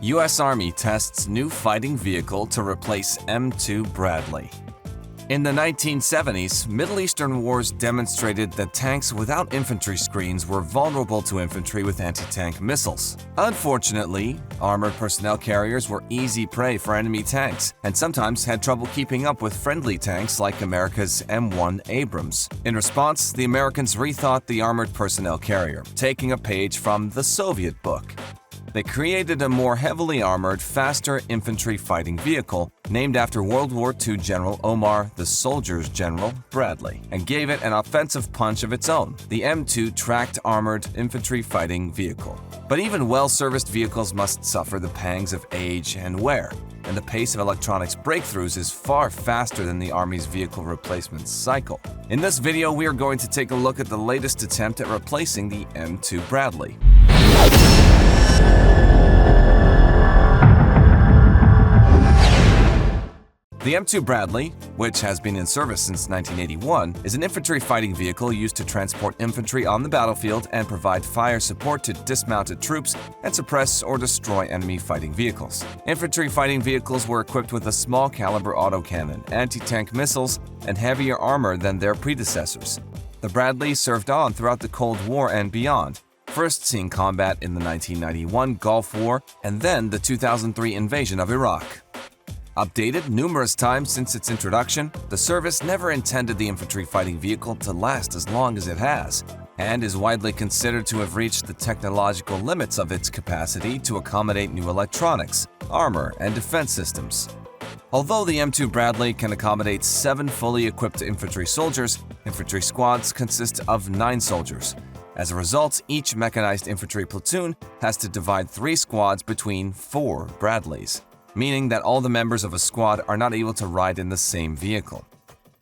U.S. Army tests new fighting vehicle to replace M2 Bradley. In the 1970s, Middle Eastern wars demonstrated that tanks without infantry screens were vulnerable to infantry with anti-tank missiles. Unfortunately, armored personnel carriers were easy prey for enemy tanks and sometimes had trouble keeping up with friendly tanks like America's M1 Abrams. In response, the Americans rethought the armored personnel carrier, taking a page from the Soviet book. They created a more heavily armored, faster infantry fighting vehicle named after World War II General Omar, the Soldier's General, Bradley, and gave it an offensive punch of its own, the M2 Tracked Armored Infantry Fighting Vehicle. But even well-serviced vehicles must suffer the pangs of age and wear, and the pace of electronics breakthroughs is far faster than the Army's vehicle replacement cycle. In this video, we are going to take a look at the latest attempt at replacing the M2 Bradley. The M2 Bradley, which has been in service since 1981, is an infantry fighting vehicle used to transport infantry on the battlefield and provide fire support to dismounted troops and suppress or destroy enemy fighting vehicles. Infantry fighting vehicles were equipped with a small caliber autocannon, anti-tank missiles, and heavier armor than their predecessors. The Bradley served on throughout the Cold War and beyond, first seeing combat in the 1991 Gulf War and then the 2003 invasion of Iraq. Updated numerous times since its introduction, the service never intended the infantry fighting vehicle to last as long as it has, and is widely considered to have reached the technological limits of its capacity to accommodate new electronics, armor, and defense systems. Although the M2 Bradley can accommodate 7 fully equipped infantry soldiers, infantry squads consist of 9 soldiers. As a result, each mechanized infantry platoon has to divide 3 squads between 4 Bradleys, meaning that all the members of a squad are not able to ride in the same vehicle.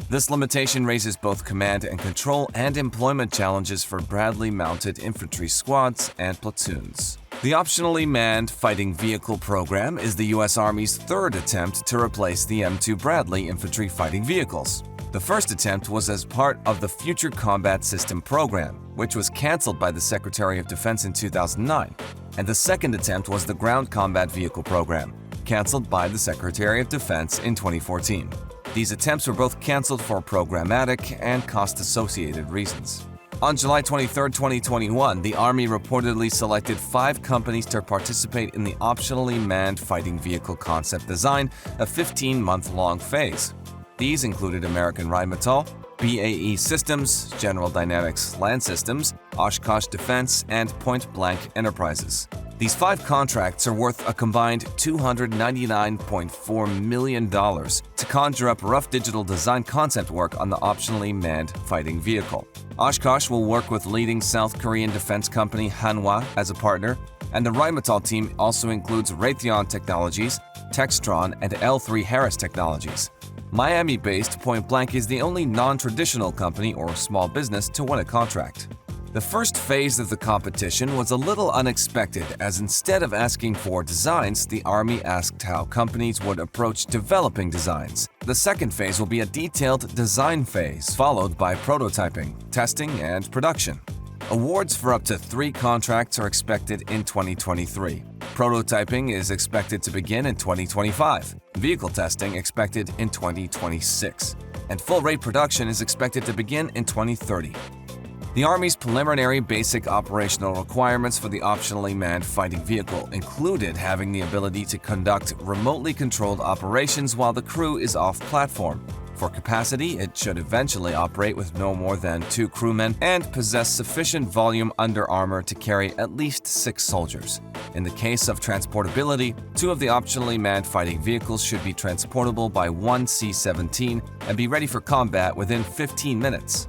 This limitation raises both command and control and employment challenges for Bradley-mounted infantry squads and platoons. The Optionally Manned Fighting Vehicle program is the U.S. Army's 3rd attempt to replace the M2 Bradley infantry fighting vehicles. The first attempt was as part of the Future Combat System program, which was canceled by the Secretary of Defense in 2009, and the second attempt was the Ground Combat Vehicle program, canceled by the Secretary of Defense in 2014. These attempts were both canceled for programmatic and cost-associated reasons. On July 23, 2021, the Army reportedly selected 5 companies to participate in the Optionally Manned Fighting Vehicle concept design, a 15-month-long phase. These included American Rheinmetall, BAE Systems, General Dynamics Land Systems, Oshkosh Defense, and Point Blank Enterprises. These 5 contracts are worth a combined $299.4 million to conjure up rough digital design concept work on the Optionally Manned Fighting Vehicle. Oshkosh will work with leading South Korean defense company Hanwha as a partner, and the Rheinmetall team also includes RAYTHEON Technologies, Textron, and L3 Harris Technologies. Miami-based Point Blank is the only non-traditional company or small business to win a contract. The first phase of the competition was a little unexpected, as instead of asking for designs, the Army asked how companies would approach developing designs. The second phase will be a detailed design phase, followed by prototyping, testing, and production. Awards for up to 3 contracts are expected in 2023. Prototyping is expected to begin in 2025, vehicle testing expected in 2026, and full-rate production is expected to begin in 2030. The Army's preliminary basic operational requirements for the Optionally Manned Fighting Vehicle included having the ability to conduct remotely controlled operations while the crew is off-platform. For capacity, it should eventually operate with no more than 2 crewmen and possess sufficient volume under armor to carry at least 6 soldiers. In the case of transportability, 2 of the Optionally Manned Fighting Vehicles should be transportable by 1 C-17 and be ready for combat within 15 minutes.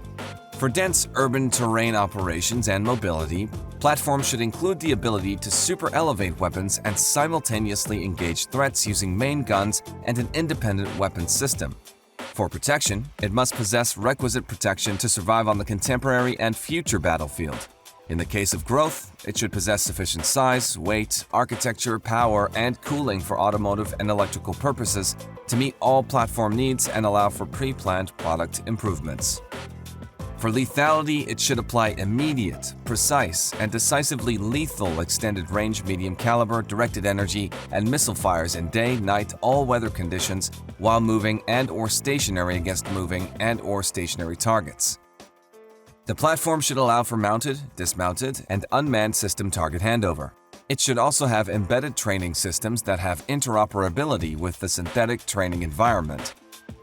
For dense urban terrain operations and mobility, platforms should include the ability to super-elevate weapons and simultaneously engage threats using main guns and an independent weapons system. For protection, it must possess requisite protection to survive on the contemporary and future battlefield. In the case of growth, it should possess sufficient size, weight, architecture, power, and cooling for automotive and electrical purposes to meet all platform needs and allow for pre-planned product improvements. For lethality, it should apply immediate, precise, and decisively lethal extended-range medium-caliber directed energy and missile fires in day, night, all-weather conditions while moving and/or stationary against moving and/or stationary targets. The platform should allow for mounted, dismounted, and unmanned system target handover. It should also have embedded training systems that have interoperability with the synthetic training environment.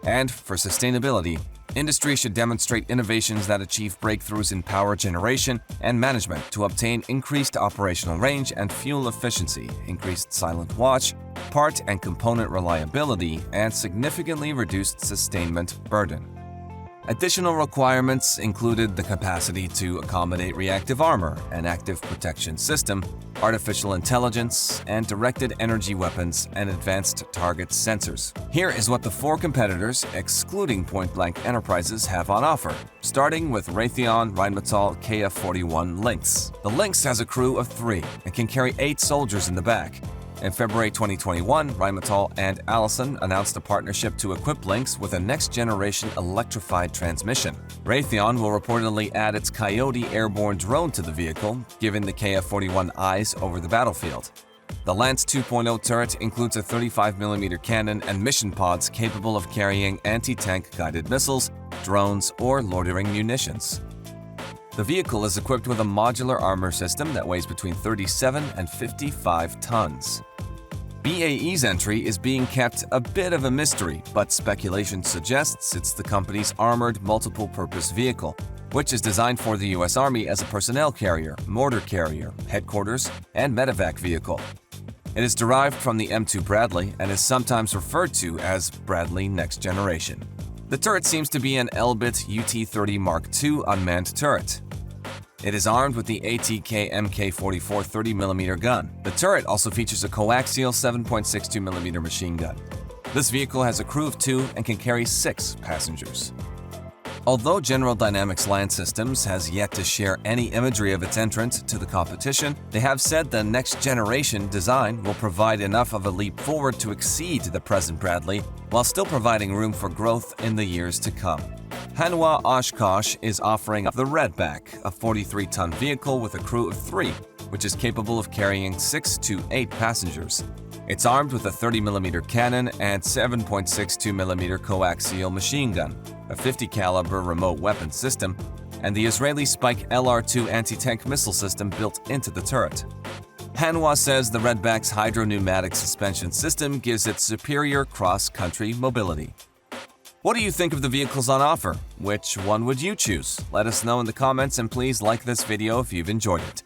And for sustainability, industry should demonstrate innovations that achieve breakthroughs in power generation and management to obtain increased operational range and fuel efficiency, increased silent watch, part and component reliability, and significantly reduced sustainment burden. Additional requirements included the capacity to accommodate reactive armor, an active protection system, artificial intelligence, and directed energy weapons and advanced target sensors. Here is what the 4 competitors, excluding Point Blank Enterprises, have on offer, starting with RAYTHEON Rheinmetall KF-41 Lynx. The Lynx has a crew of 3 and can carry 8 soldiers in the back. In February 2021, Rheinmetall and Allison announced a partnership to equip Lynx with a next-generation electrified transmission. RAYTHEON will reportedly add its COYOTE airborne drone to the vehicle, giving the KF-41 eyes over the battlefield. The Lance 2.0 turret includes a 35mm cannon and mission pods capable of carrying anti-tank guided missiles, drones, or loitering munitions. The vehicle is equipped with a modular armor system that weighs between 37 and 55 tons. BAE's entry is being kept a bit of a mystery, but speculation suggests it's the company's armored multiple-purpose vehicle, which is designed for the U.S. Army as a personnel carrier, mortar carrier, headquarters, and medevac vehicle. It is derived from the M2 Bradley and is sometimes referred to as Bradley Next Generation. The turret seems to be an Elbit UT-30 Mark II unmanned turret. It is armed with the ATK Mk-44 30mm gun. The turret also features a coaxial 7.62mm machine gun. This vehicle has a crew of 2 and can carry 6 passengers. Although General Dynamics Land Systems has yet to share any imagery of its entrant to the competition, they have said the next-generation design will provide enough of a leap forward to exceed the present Bradley, while still providing room for growth in the years to come. Hanwha Oshkosh is offering the Redback, a 43-ton vehicle with a crew of 3, which is capable of carrying 6 to 8 passengers. It's armed with a 30mm cannon and 7.62mm coaxial machine gun, a 50-caliber remote weapon system, and the Israeli Spike LR-2 anti-tank missile system built into the turret. Hanwha says the Redback's hydro-pneumatic suspension system gives it superior cross-country mobility. What do you think of the vehicles on offer? Which one would you choose? Let us know in the comments, and please like this video if you've enjoyed it.